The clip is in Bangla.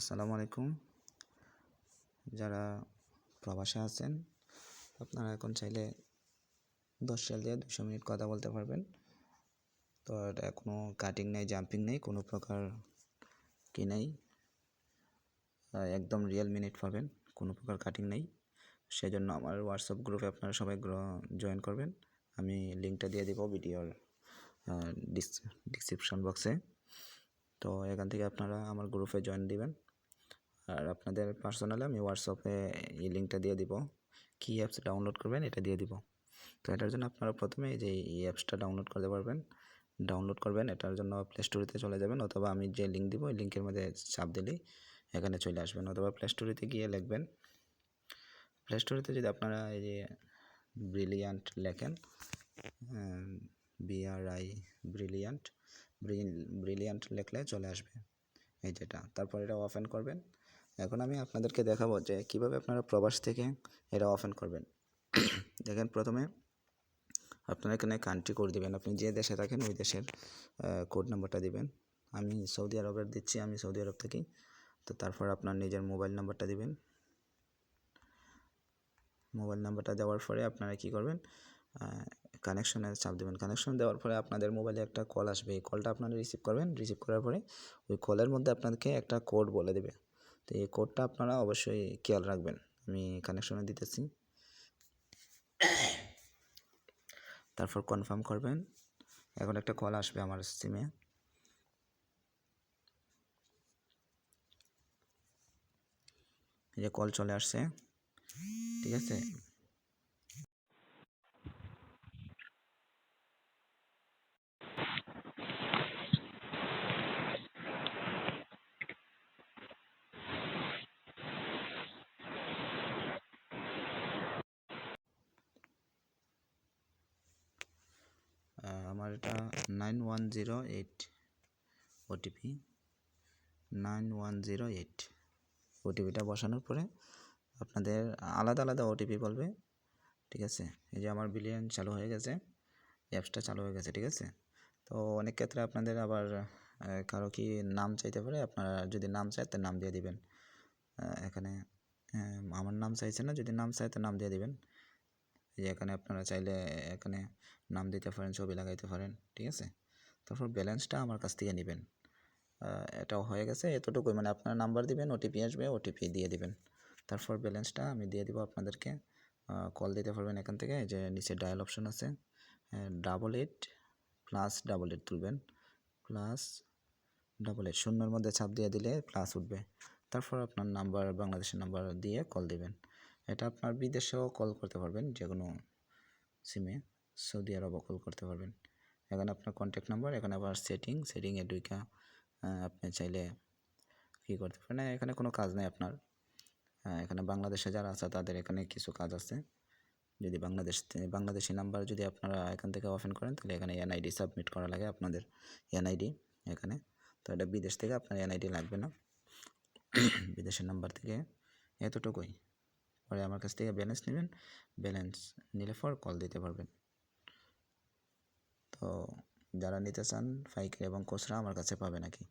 আসসালামু আলাইকুম। যারা প্রবাসে আছেন আপনারা এখন চাইলে 10 রিয়াল দিয়ে 200 মিনিট কথা বলতে পারবেন। তো এটা কোনো কাটিং নেই, জাম্পিং নেই, কোনো প্রকার কি নেই। একদম রিয়েল মিনিট পাবেন, কোনো প্রকার কাটিং নেই। সেজন্য আমার হোয়াটসঅ্যাপ গ্রুপে আপনারা সবাই জয়েন করবেন। আমি লিঙ্কটা দিয়ে দিব ভিডিওর ডিসক্রিপশন বক্সে। তো এখান থেকে আপনারা আমার গ্রুপে জয়েন দিবেন। আর আপনাদের পার্সোনালি আমি হোয়াটসঅ্যাপে এই লিঙ্কটা দিয়ে দিব, কী অ্যাপস ডাউনলোড করবেন এটা দিয়ে দিব। তো এটার জন্য আপনারা প্রথমে এই যে এই অ্যাপসটা ডাউনলোড করবেন। এটার জন্য প্লে স্টোরেতে চলে যাবেন, অথবা আমি যে লিঙ্ক দিব ওই লিঙ্কের মধ্যে চাপ দিলেই এখানে চলে আসবেন, অথবা প্লে স্টোরেতে গিয়ে লিখবেন। প্লে স্টোরেতে যদি আপনারা এই যে ব্রিলিয়ান্ট লেখেন, BRI ব্রিলিয়ান্ট লিখলে চলে আসবে এই যেটা। তারপর এটা ওপেন করবেন। এখন আমি আপনাদেরকে দেখাবো যে কীভাবে আপনারা প্রবাস থেকে এটা ওপেন করবেন। দেখেন, প্রথমে আপনারা এখানে কান্ট্রি কোড দিবেন, আপনি যে দেশে থাকেন ওই দেশের কোড নাম্বারটা দিবেন। আমি সৌদি আরবের দিচ্ছি, আমি সৌদি আরব থাকি। তো তারপর আপনার নিজের মোবাইল নাম্বারটা দিবেন। মোবাইল নাম্বারটা দেওয়ার পরে আপনারা কী করবেন, কানেকশনে চাপ দেবেন। কানেকশন দেওয়ার পরে আপনাদের মোবাইলে একটা কল আসবে, এই কলটা আপনারা রিসিভ করবেন। রিসিভ করার পরে ওই কলের মধ্যে আপনাদেরকে একটা কোড বলে দেবে। তো এই কোডটা আপনারা অবশ্যই খেয়াল রাখবেন। আমি কানেকশনে দিতেছি, তারপর কনফার্ম করবেন। এখন একটা কল আসবে আমার সিমে। এই যে কল চলে আসছে, ঠিক আছে। আমার এটা 9108 ওটিপি, 9108 ওটিপিটা বসানোর পরে আপনাদের আলাদা আলাদা ওটিপি বলবে, ঠিক আছে। এই যে আমার বিলিয়ন চালু হয়ে গেছে, অ্যাপসটা চালু হয়ে গেছে, ঠিক আছে। তো অনেক ক্ষেত্রে আপনাদের আবার কারো কি নাম চাইতে পারে, আপনারা যদি নাম চায় তো নাম দিয়ে দিবেন। এখানে আমার নাম চাইছে না, যদি নাম চায় তো নাম দিয়ে দিবেন। এই যে এখানে আপনারা চাইলে এখানে নাম দিতে পারেন, ছবি লাগাইতে পারেন, ঠিক আছে। তারপর ব্যালেন্সটা আমার কাছ থেকে নেবেন। এটাও হয়ে গেছে, এতটুকুই। মানে আপনার নাম্বার দিবেন, ওটিপি আসবে, ওটিপি দিয়ে দিবেন। তারপর ব্যালেন্সটা আমি দিয়ে দিব আপনাদেরকে। কল দিতে পারবেন এখান থেকে, যে নিচে ডায়াল অপশন আছে, 88+88 তুলবেন, +88 শূন্যর মধ্যে চাপ দিয়ে দিলে প্লাস উঠবে। তারপর আপনার নাম্বার, বাংলাদেশের নাম্বার দিয়ে কল দিবেন। এটা আপনার বিদেশেও কল করতে পারবেন, যে কোনো সিমে, সৌদি আরবও কল করতে পারবেন। এখানে আপনার কন্ট্যাক্ট নাম্বার, এখানে আবার সেটিংয়ে ঢুইকা আপনি চাইলে কী করতে পারেন। এখানে কোনো কাজ নেই আপনার। এখানে বাংলাদেশে যারা আছে তাদের এখানে কিছু কাজ আছে। যদি বাংলাদেশি নাম্বার যদি আপনারা এখান থেকে ওপেন করেন, তাহলে এখানে এনআইডি সাবমিট করা লাগে, আপনাদের এনআইডি এখানে। তো এটা বিদেশ থেকে আপনার এনআইডি লাগবে না, বিদেশের নাম্বার থেকে। এতটুকুই। পরে আমার কাছ থেকে ব্যালেন্স নেবেন, ব্যালেন্স নিলে পর কল দিতে পারবেন। তো যারা নিতে চান পাইকারি এবং খুচরা আমার কাছে পাবেন নাকি।